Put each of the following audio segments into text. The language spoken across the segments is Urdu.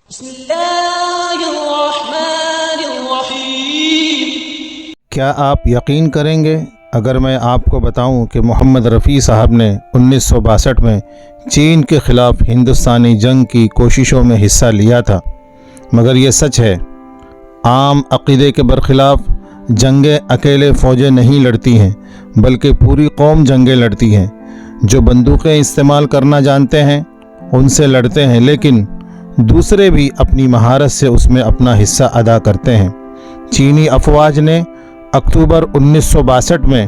بسم اللہ الرحمن الرحیم۔ کیا آپ یقین کریں گے اگر میں آپ کو بتاؤں کہ محمد رفیع صاحب نے 1962 میں چین کے خلاف ہندوستانی جنگ کی کوششوں میں حصہ لیا تھا؟ مگر یہ سچ ہے، عام عقیدے کے برخلاف جنگیں اکیلے فوجیں نہیں لڑتی ہیں بلکہ پوری قوم جنگیں لڑتی ہیں۔ جو بندوقیں استعمال کرنا جانتے ہیں ان سے لڑتے ہیں، لیکن دوسرے بھی اپنی مہارت سے اس میں اپنا حصہ ادا کرتے ہیں۔ چینی افواج نے اکتوبر 1962 میں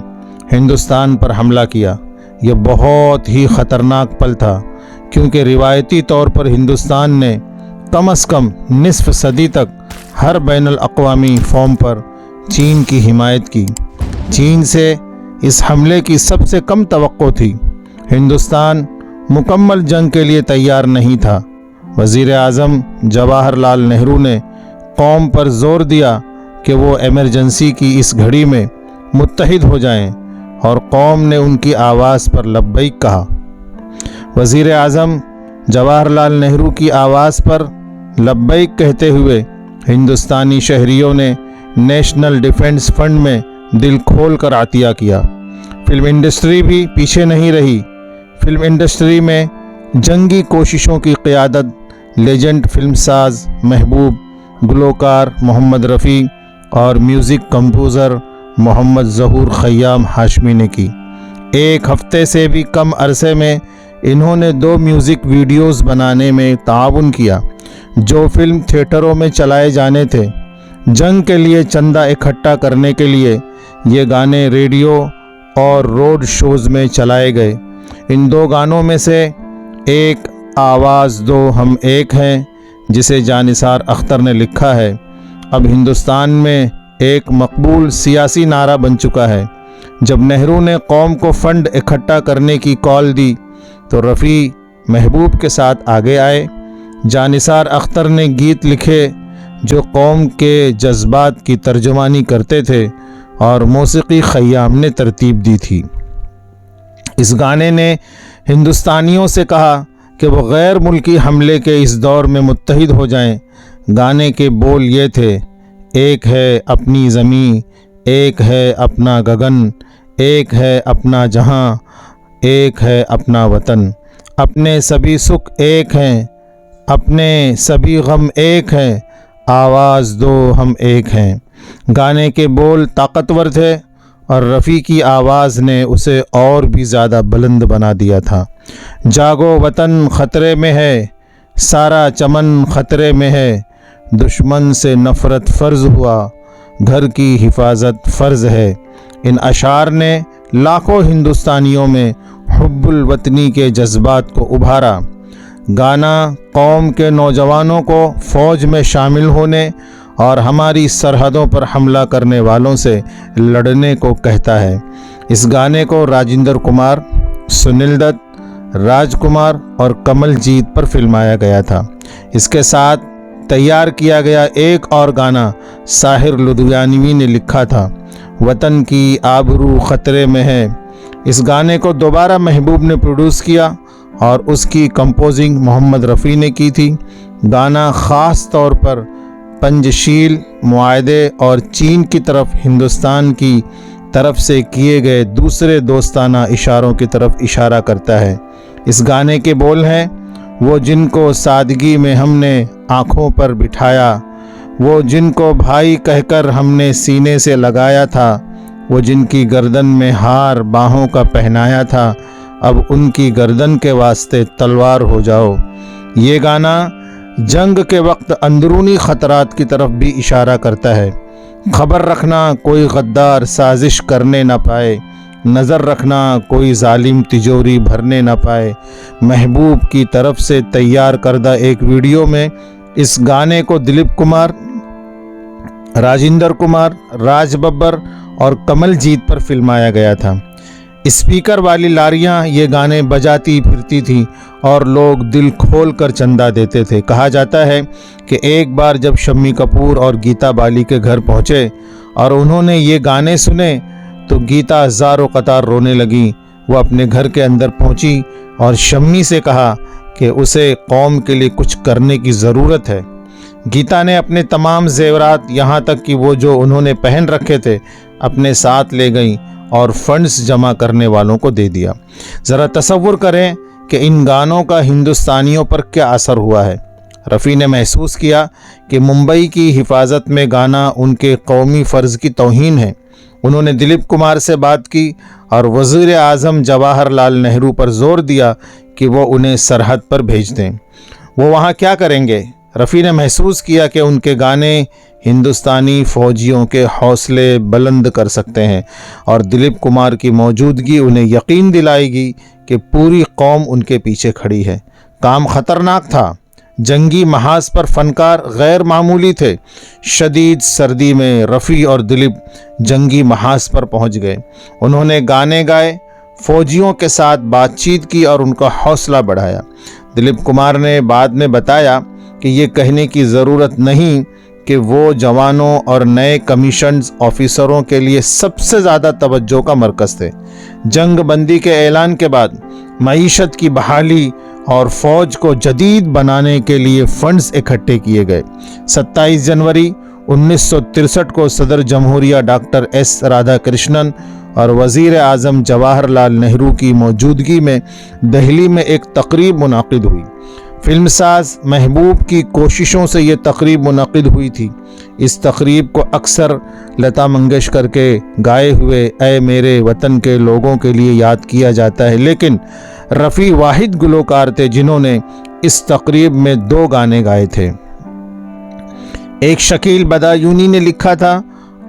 ہندوستان پر حملہ کیا۔ یہ بہت ہی خطرناک پل تھا، کیونکہ روایتی طور پر ہندوستان نے کم از کم نصف صدی تک ہر بین الاقوامی فورم پر چین کی حمایت کی۔ چین سے اس حملے کی سب سے کم توقع تھی۔ ہندوستان مکمل جنگ کے لیے تیار نہیں تھا۔ وزیر اعظم جواہر لال نہرو نے قوم پر زور دیا کہ وہ ایمرجنسی کی اس گھڑی میں متحد ہو جائیں، اور قوم نے ان کی آواز پر لبیک کہا۔ وزیر اعظم جواہر لال نہرو کی آواز پر لبیک کہتے ہوئے ہندوستانی شہریوں نے نیشنل ڈیفنس فنڈ میں دل کھول کر عطیہ کیا۔ فلم انڈسٹری بھی پیچھے نہیں رہی۔ فلم انڈسٹری میں جنگی کوششوں کی قیادت لیجنڈ فلم ساز محبوب، گلوکار محمد رفیع اور میوزک کمپوزر محمد ظہور خیام ہاشمی نے کی۔ ایک ہفتے سے بھی کم عرصے میں انہوں نے 2 میوزک ویڈیوز بنانے میں تعاون کیا جو فلم تھیٹروں میں چلائے جانے تھے۔ جنگ کے لیے چندہ اکٹھا کرنے کے لیے یہ گانے ریڈیو اور روڈ شوز میں چلائے گئے۔ ان 2 گانوں میں سے ایک آواز دو ہم ایک ہیں، جسے جانثار اختر نے لکھا ہے، اب ہندوستان میں ایک مقبول سیاسی نعرہ بن چکا ہے۔ جب نہرو نے قوم کو فنڈ اکٹھا کرنے کی کال دی تو رفیع محبوب کے ساتھ آگے آئے۔ جانثار اختر نے گیت لکھے جو قوم کے جذبات کی ترجمانی کرتے تھے، اور موسیقی خیام نے ترتیب دی تھی۔ اس گانے نے ہندوستانیوں سے کہا کہ وہ غیر ملکی حملے کے اس دور میں متحد ہو جائیں۔ گانے کے بول یہ تھے: ایک ہے اپنی زمین، ایک ہے اپنا گگن، ایک ہے اپنا جہاں، ایک ہے اپنا وطن، اپنے سبھی سکھ ایک ہیں، اپنے سبھی غم ایک ہیں، آواز دو ہم ایک ہیں۔ گانے کے بول طاقتور تھے اور رفیع کی آواز نے اسے اور بھی زیادہ بلند بنا دیا تھا۔ جاگو وطن خطرے میں ہے، سارا چمن خطرے میں ہے، دشمن سے نفرت فرض ہوا، گھر کی حفاظت فرض ہے۔ ان اشعار نے لاکھوں ہندوستانیوں میں حب الوطنی کے جذبات کو ابھارا۔ گانا قوم کے نوجوانوں کو فوج میں شامل ہونے اور ہماری سرحدوں پر حملہ کرنے والوں سے لڑنے کو کہتا ہے۔ اس گانے کو راجندر کمار، سنیل دت، راج کمار اور کمل جیت پر فلمایا گیا تھا۔ اس کے ساتھ تیار کیا گیا ایک اور گانا ساحر لدھیانوی نے لکھا تھا، وطن کی آبرو خطرے میں ہے۔ اس گانے کو دوبارہ محبوب نے پروڈیوس کیا اور اس کی کمپوزنگ محمد رفیع نے کی تھی۔ گانا خاص طور پر پنجشیل معاہدے اور چین کی طرف ہندوستان کی طرف سے کیے گئے دوسرے دوستانہ اشاروں کی طرف اشارہ کرتا ہے۔ اس گانے کے بول ہیں: وہ جن کو سادگی میں ہم نے آنکھوں پر بٹھایا، وہ جن کو بھائی کہہ کر ہم نے سینے سے لگایا تھا، وہ جن کی گردن میں ہار باہوں کا پہنایا تھا، اب ان کی گردن کے واسطے تلوار ہو جاؤ۔ یہ گانا جنگ کے وقت اندرونی خطرات کی طرف بھی اشارہ کرتا ہے۔ خبر رکھنا کوئی غدار سازش کرنے نہ پائے، نظر رکھنا کوئی ظالم تجوری بھرنے نہ پائے۔ محبوب کی طرف سے تیار کردہ ایک ویڈیو میں اس گانے کو دلیپ کمار، راجندر کمار، راج ببر اور کمل جیت پر فلمایا گیا تھا۔ اسپیکر والی لاریاں یہ گانے بجاتی پھرتی تھیں اور لوگ دل کھول کر چندہ دیتے تھے۔ کہا جاتا ہے کہ ایک بار جب شمی کپور اور گیتا بالی کے گھر پہنچے اور انہوں نے یہ گانے سنے تو گیتا زار و قطار رونے لگیں۔ وہ اپنے گھر کے اندر پہنچی اور شمی سے کہا کہ اسے قوم کے لیے کچھ کرنے کی ضرورت ہے۔ گیتا نے اپنے تمام زیورات، یہاں تک کہ وہ جو انہوں نے پہن رکھے تھے، اپنے ساتھ لے گئیں اور فنڈز جمع کرنے والوں کو دے دیا۔ ذرا تصور کریں کہ ان گانوں کا ہندوستانیوں پر کیا اثر ہوا ہے۔ رفیع نے محسوس کیا کہ ممبئی کی حفاظت میں گانا ان کے قومی فرض کی توہین ہے۔ انہوں نے دلیپ کمار سے بات کی اور وزیر اعظم جواہر لال نہرو پر زور دیا کہ وہ انہیں سرحد پر بھیج دیں۔ وہ وہاں کیا کریں گے؟ رفیع نے محسوس کیا کہ ان کے گانے ہندوستانی فوجیوں کے حوصلے بلند کر سکتے ہیں، اور دلیپ کمار کی موجودگی انہیں یقین دلائے گی کہ پوری قوم ان کے پیچھے کھڑی ہے۔ کام خطرناک تھا۔ جنگی محاذ پر فنکار غیر معمولی تھے۔ شدید سردی میں رفیع اور دلیپ جنگی محاذ پر پہنچ گئے۔ انہوں نے گانے گائے، فوجیوں کے ساتھ بات چیت کی اور ان کا حوصلہ بڑھایا۔ دلیپ کمار نے بعد میں بتایا کہ یہ کہنے کی ضرورت نہیں کہ وہ جوانوں اور نئے کمیشنڈ آفیسروں کے لیے سب سے زیادہ توجہ کا مرکز تھے۔ جنگ بندی کے اعلان کے بعد معیشت کی بحالی اور فوج کو جدید بنانے کے لیے فنڈز اکٹھے کیے گئے۔ 27 جنوری 1963 کو صدر جمہوریہ ڈاکٹر ایس رادھا کرشنن اور وزیر اعظم جواہر لال نہرو کی موجودگی میں دہلی میں ایک تقریب منعقد ہوئی۔ فلم ساز محبوب کی کوششوں سے یہ تقریب منعقد ہوئی تھی۔ اس تقریب کو اکثر لتا منگیشکر کے گائے ہوئے اے میرے وطن کے لوگوں کے لیے یاد کیا جاتا ہے، لیکن رفیع واحد گلوکار تھے جنہوں نے اس تقریب میں 2 گانے گائے تھے۔ ایک شکیل بدایونی نے لکھا تھا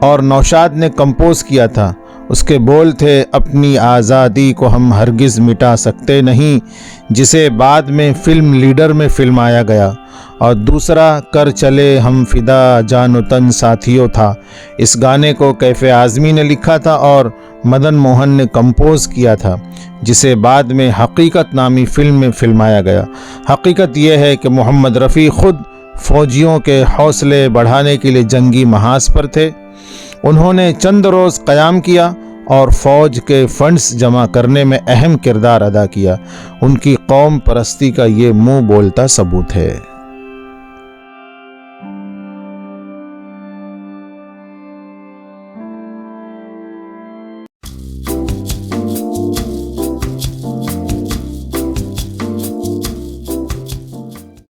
اور نوشاد نے کمپوز کیا تھا۔ اس کے بول تھے اپنی آزادی کو ہم ہرگز مٹا سکتے نہیں، جسے بعد میں فلم لیڈر میں فلمایا گیا، اور دوسرا کر چلے ہم فدا جان و تن ساتھیوں تھا۔ اس گانے کو کیف اعظمی نے لکھا تھا اور مدن موہن نے کمپوز کیا تھا، جسے بعد میں حقیقت نامی فلم میں فلمایا گیا۔ حقیقت یہ ہے کہ محمد رفیع خود فوجیوں کے حوصلے بڑھانے کے لیے جنگی محاذ پر تھے۔ انہوں نے چند روز قیام کیا اور فوج کے فنڈز جمع کرنے میں اہم کردار ادا کیا۔ ان کی قوم پرستی کا یہ منہ بولتا ثبوت ہے۔